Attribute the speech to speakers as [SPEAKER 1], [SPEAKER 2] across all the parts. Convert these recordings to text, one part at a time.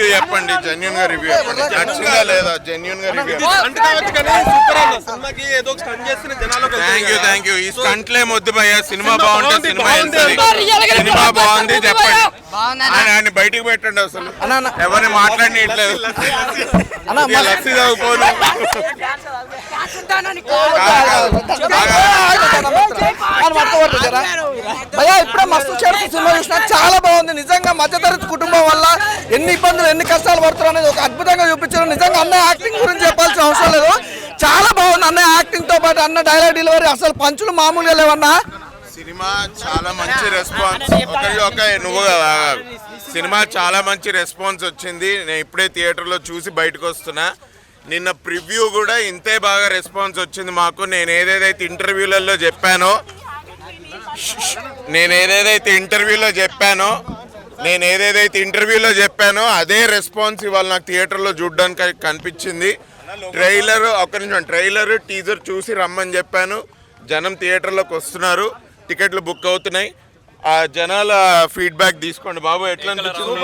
[SPEAKER 1] చెప్పండి, జెన్యూన్ గా రివ్యూ చెప్పండి. నచ్చిందా లేదా? జెన్యూన్ గా రివ్యూ. Thank you. ఈ స్టంట్లే మొద్దు భయ్యా. సినిమా బాగుంటే సినిమా సినిమా బాగుంది చెప్పండి. ఆయన బయటికి పెట్టండి. అసలు ఎవరిని మాట్లాడినట్లేదు. లస్సీ తాగుకోను.
[SPEAKER 2] ఇప్పుడే మస్తు చేరుతూ సినిమా చూసినా చాలా బాగుంది. నిజంగా మధ్యతరగతి కుటుంబం వల్ల ఎన్ని ఇబ్బందులు ఎన్ని కష్టాలు పడుతున్నారు అనేది ఒక అద్భుతంగా చూపించారు. నిజంగా అన్న యాక్టింగ్ గురించి చెప్పాల్సిన అవసరం లేదు. చాలా బాగుంది అన్న యాక్టింగ్ తో పాటు అన్న డైలాగ్ డెలివరీ అసలు పంచులు మామూలుగా లేవన్నా.
[SPEAKER 1] సినిమా చాలా మంచి రెస్పాన్స్. నువ్వు సినిమా చాలా మంచి రెస్పాన్స్ వచ్చింది. నేను ఇప్పుడే థియేటర్లో చూసి బయటకు వస్తున్నా. నిన్న ప్రివ్యూ కూడా ఇంతే బాగా రెస్పాన్స్ వచ్చింది మాకు. నేను ఏదైతే ఇంటర్వ్యూలలో చెప్పానో అదే రెస్పాన్స్ ఇవాళ నాకు థియేటర్లో చూడడానికి కనిపించింది. ట్రైలర్ టీజర్ చూసి రమ్మని చెప్పాను. జనం థియేటర్లోకి వస్తున్నారు, టికెట్లు బుక్ అవుతున్నాయి. ఆ జనాల ఫీడ్బ్యాక్ తీసుకోండి బాబు. ఎట్లా అనిపించింది?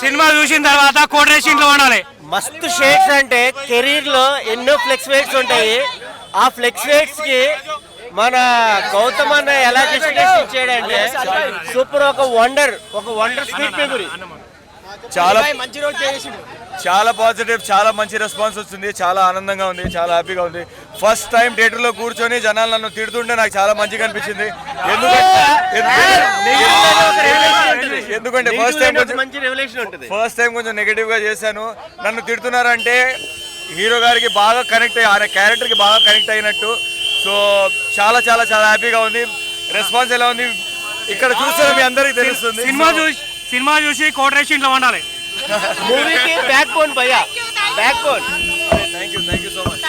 [SPEAKER 3] సినిమా చూసిన తర్వాత కోటరేషన్ లో ఉండాలి.
[SPEAKER 4] మస్తు షేడ్స్ అంటే కెరీర్ లో ఎన్నో ఫ్లెక్స్ వెయిట్స్ ఉంటాయి. ఆ ఫ్లెక్స్ వెయిట్స్ కి మన గౌతమ్ అన్న ఎలా జస్టిఫికేషన్ ఇచ్చాడంటే సూపర్. ఒక వండర్ స్పీడ్ మెమరీ.
[SPEAKER 5] చాలా పాజిటివ్, చాలా మంచి రెస్పాన్స్ వచ్చింది. చాలా ఆనందంగా ఉంది, చాలా హ్యాపీగా ఉంది. ఫస్ట్ టైం థియేటర్లో కూర్చొని జనాలు నన్ను తిడుతుంటే నాకు చాలా మంచిగా అనిపించింది. ఎందుకంటే ఫస్ట్ టైం కొంచెం నెగిటివ్ గా చేశాను. నన్ను తిడుతున్నారంటే హీరో గారికి బాగా కనెక్ట్ అయ్యి, ఆ క్యారెక్టర్కి బాగా కనెక్ట్ అయినట్టు. సో చాలా చాలా చాలా హ్యాపీగా ఉంది. రెస్పాన్స్ ఎలా ఉంది ఇక్కడ చూస్తే మీ అందరికి తెలుస్తుంది.
[SPEAKER 3] సినిమా చూసి కోటరేషన్ లో ఉండాలి.
[SPEAKER 4] మూవీకి బ్యాక్ బోన్ భయ్యా, back bone.
[SPEAKER 5] Thank you so much.